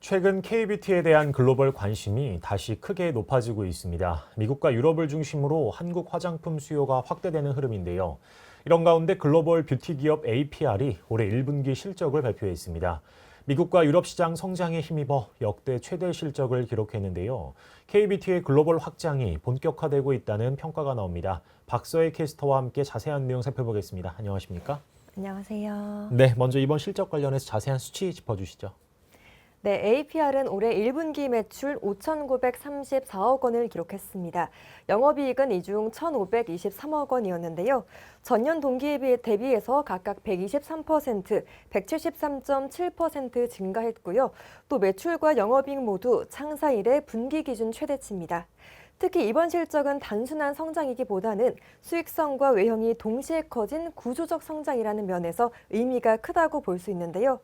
최근 K뷰티에 대한 글로벌 관심이 다시 크게 높아지고 있습니다. 미국과 유럽을 중심으로 한국 화장품 수요가 확대되는 흐름인데요. 이런 가운데 글로벌 뷰티 기업 APR이 올해 1분기 실적을 발표했습니다. 미국과 유럽 시장 성장에 힘입어 역대 최대 실적을 기록했는데요. K뷰티의 글로벌 확장이 본격화되고 있다는 평가가 나옵니다. 박서혜 캐스터와 함께 자세한 내용 살펴보겠습니다. 안녕하십니까? 안녕하세요. 네, 먼저 이번 실적 관련해서 자세한 수치 짚어주시죠. 네, APR은 올해 1분기 매출 5,934억 원을 기록했습니다. 영업이익은 이 중 1,523억 원이었는데요. 전년 동기에 대비해서 각각 123%, 173.7% 증가했고요. 또 매출과 영업이익 모두 창사 이래 분기 기준 최대치입니다. 특히 이번 실적은 단순한 성장이기보다는 수익성과 외형이 동시에 커진 구조적 성장이라는 면에서 의미가 크다고 볼 수 있는데요.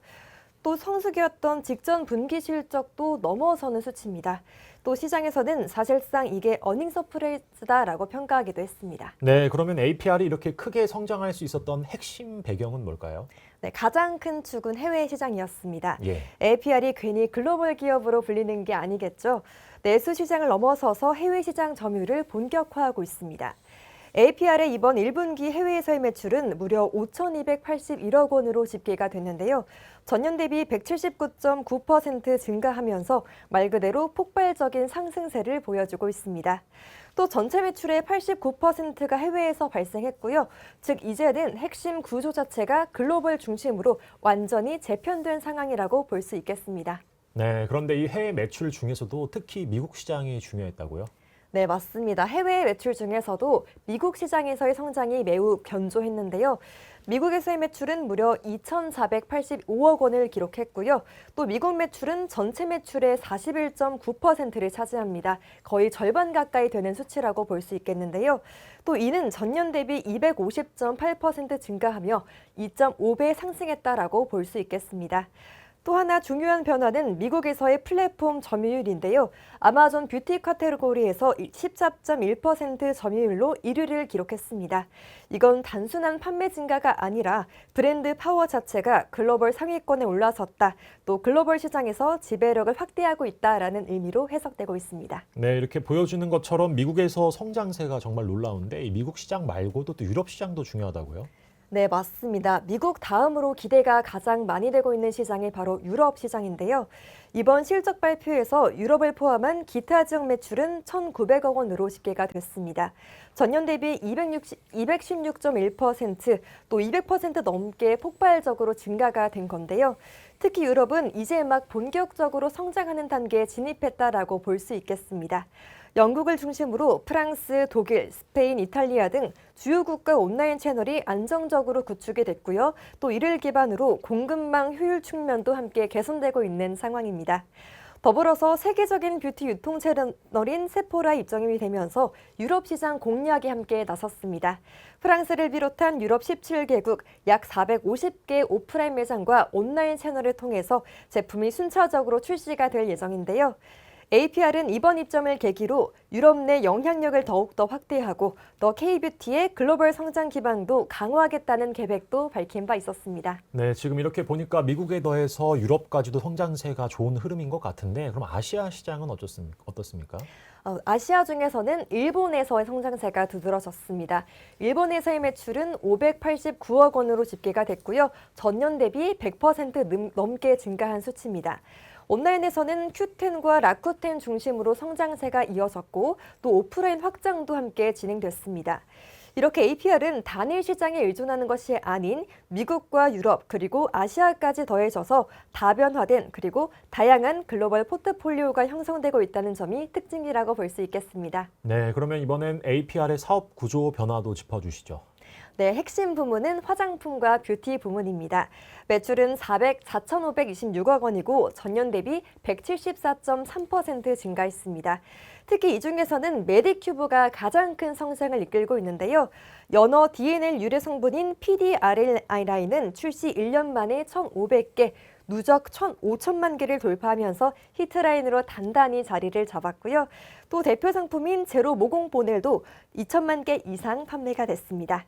또 성수기였던 직전 분기 실적도 넘어서는 수치입니다. 또 시장에서는 사실상 이게 어닝 서프라이즈다라고 평가하기도 했습니다. 네, 그러면 APR이 이렇게 크게 성장할 수 있었던 핵심 배경은 뭘까요? 네, 가장 큰 축은 해외 시장이었습니다. 예. APR이 괜히 글로벌 기업으로 불리는 게 아니겠죠. 내수 시장을 넘어서서 해외 시장 점유를 본격화하고 있습니다. APR의 이번 1분기 해외에서의 매출은 무려 5,281억 원으로 집계가 됐는데요. 전년 대비 179.9% 증가하면서 말 그대로 폭발적인 상승세를 보여주고 있습니다. 또 전체 매출의 89%가 해외에서 발생했고요. 즉 이제는 핵심 구조 자체가 글로벌 중심으로 완전히 재편된 상황이라고 볼 수 있겠습니다. 네, 그런데 이 해외 매출 중에서도 특히 미국 시장이 중요했다고요? 네, 맞습니다. 해외 매출 중에서도 미국 시장에서의 성장이 매우 견조했는데요. 미국에서의 매출은 무려 2,485억 원을 기록했고요. 또 미국 매출은 전체 매출의 41.9%를 차지합니다. 거의 절반 가까이 되는 수치라고 볼 수 있겠는데요. 또 이는 전년 대비 250.8% 증가하며 2.5배 상승했다라고 볼 수 있겠습니다. 또 하나 중요한 변화는 미국에서의 플랫폼 점유율인데요. 아마존 뷰티 카테고리에서 14.1% 점유율로 1위를 기록했습니다. 이건 단순한 판매 증가가 아니라 브랜드 파워 자체가 글로벌 상위권에 올라섰다. 또 글로벌 시장에서 지배력을 확대하고 있다라는 의미로 해석되고 있습니다. 네, 이렇게 보여주는 것처럼 미국에서 성장세가 정말 놀라운데 이 미국 시장 말고도 또 유럽 시장도 중요하다고요? 네, 맞습니다. 미국 다음으로 기대가 가장 많이 되고 있는 시장이 바로 유럽 시장인데요. 이번 실적 발표에서 유럽을 포함한 기타 지역 매출은 1,900억 원으로 집계가 됐습니다. 전년 대비 216.1%, 또 200% 넘게 폭발적으로 증가가 된 건데요. 특히 유럽은 이제 막 본격적으로 성장하는 단계에 진입했다라고 볼 수 있겠습니다. 영국을 중심으로 프랑스, 독일, 스페인, 이탈리아 등 주요 국가 온라인 채널이 안정적으로 구축이 됐고요. 또 이를 기반으로 공급망 효율 측면도 함께 개선되고 있는 상황입니다. 더불어서 세계적인 뷰티 유통 채널인 세포라 입장이 되면서 유럽 시장 공략에 함께 나섰습니다. 프랑스를 비롯한 유럽 17개국 약 450개 오프라인 매장과 온라인 채널을 통해서 제품이 순차적으로 출시가 될 예정인데요. APR은 이번 입점을 계기로 유럽 내 영향력을 더욱더 확대하고 더 K뷰티의 글로벌 성장 기반도 강화하겠다는 계획도 밝힌 바 있었습니다. 네, 지금 이렇게 보니까 미국에 더해서 유럽까지도 성장세가 좋은 흐름인 것 같은데 그럼 아시아 시장은 어떻습니까? 아시아 중에서는 일본에서의 성장세가 두드러졌습니다. 일본에서의 매출은 589억 원으로 집계가 됐고요. 전년 대비 100% 넘게 증가한 수치입니다. 온라인에서는 큐텐과 라쿠텐 중심으로 성장세가 이어졌고 또 오프라인 확장도 함께 진행됐습니다. 이렇게 APR은 단일 시장에 의존하는 것이 아닌 미국과 유럽 그리고 아시아까지 더해져서 다변화된 그리고 다양한 글로벌 포트폴리오가 형성되고 있다는 점이 특징이라고 볼 수 있겠습니다. 네, 그러면 이번엔 APR의 사업 구조 변화도 짚어주시죠. 네, 핵심 부문은 화장품과 뷰티 부문입니다. 매출은 4,526억 원이고 전년 대비 174.3% 증가했습니다. 특히 이 중에서는 메디큐브가 가장 큰 성장을 이끌고 있는데요. 연어 DNL 유래 성분인 PDRN이는 출시 1년 만에 1,500개, 누적 5천만 개를 돌파하면서 히트라인으로 단단히 자리를 잡았고요. 또 대표 상품인 제로 모공 보넬도 2천만 개 이상 판매가 됐습니다.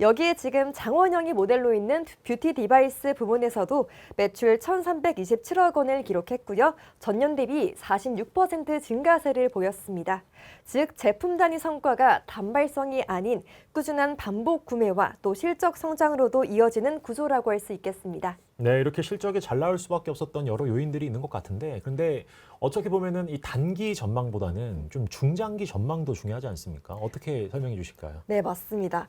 여기에 지금 장원영이 모델로 있는 뷰티 디바이스 부문에서도 매출 1,327억 원을 기록했고요. 전년 대비 46% 증가세를 보였습니다. 즉 제품 단위 성과가 단발성이 아닌 꾸준한 반복 구매와 또 실적 성장으로도 이어지는 구조라고 할 수 있겠습니다. 네, 이렇게 실적이 잘 나올 수밖에 없었던 여러 요인들이 있는 것 같은데, 그런데 어떻게 보면은 이 단기 전망보다는 좀 중장기 전망도 중요하지 않습니까? 어떻게 설명해 주실까요? 네, 맞습니다.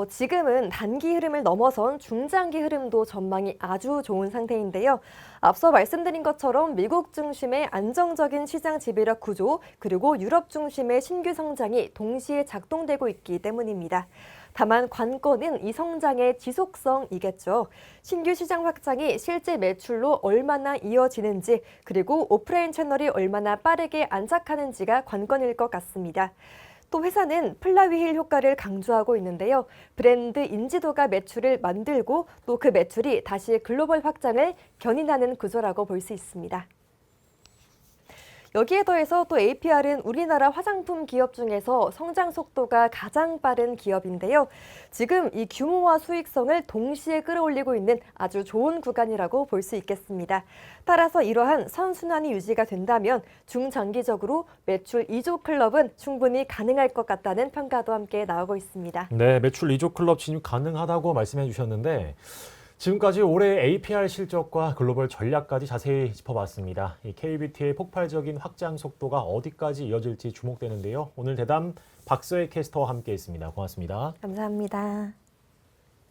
지금은 단기 흐름을 넘어선 중장기 흐름도 전망이 아주 좋은 상태인데요. 앞서 말씀드린 것처럼 미국 중심의 안정적인 시장 지배력 구조, 그리고 유럽 중심의 신규 성장이 동시에 작동되고 있기 때문입니다. 다만 관건은 이 성장의 지속성이겠죠. 신규 시장 확장이 실제 매출로 얼마나 이어지는지, 그리고 오프라인 채널이 얼마나 빠르게 안착하는지가 관건일 것 같습니다. 또 회사는 플라위힐 효과를 강조하고 있는데요. 브랜드 인지도가 매출을 만들고 또 그 매출이 다시 글로벌 확장을 견인하는 구조라고 볼 수 있습니다. 여기에 더해서 또 APR은 우리나라 화장품 기업 중에서 성장 속도가 가장 빠른 기업인데요. 지금 이 규모와 수익성을 동시에 끌어올리고 있는 아주 좋은 구간이라고 볼 수 있겠습니다. 따라서 이러한 선순환이 유지가 된다면 중장기적으로 매출 2조 클럽은 충분히 가능할 것 같다는 평가도 함께 나오고 있습니다. 네, 매출 2조 클럽 진입 가능하다고 말씀해 주셨는데, 지금까지 올해 APR 실적과 글로벌 전략까지 자세히 짚어봤습니다. 이 K뷰티의 폭발적인 확장 속도가 어디까지 이어질지 주목되는데요. 오늘 대담 박서혜 캐스터와 함께했습니다. 고맙습니다. 감사합니다.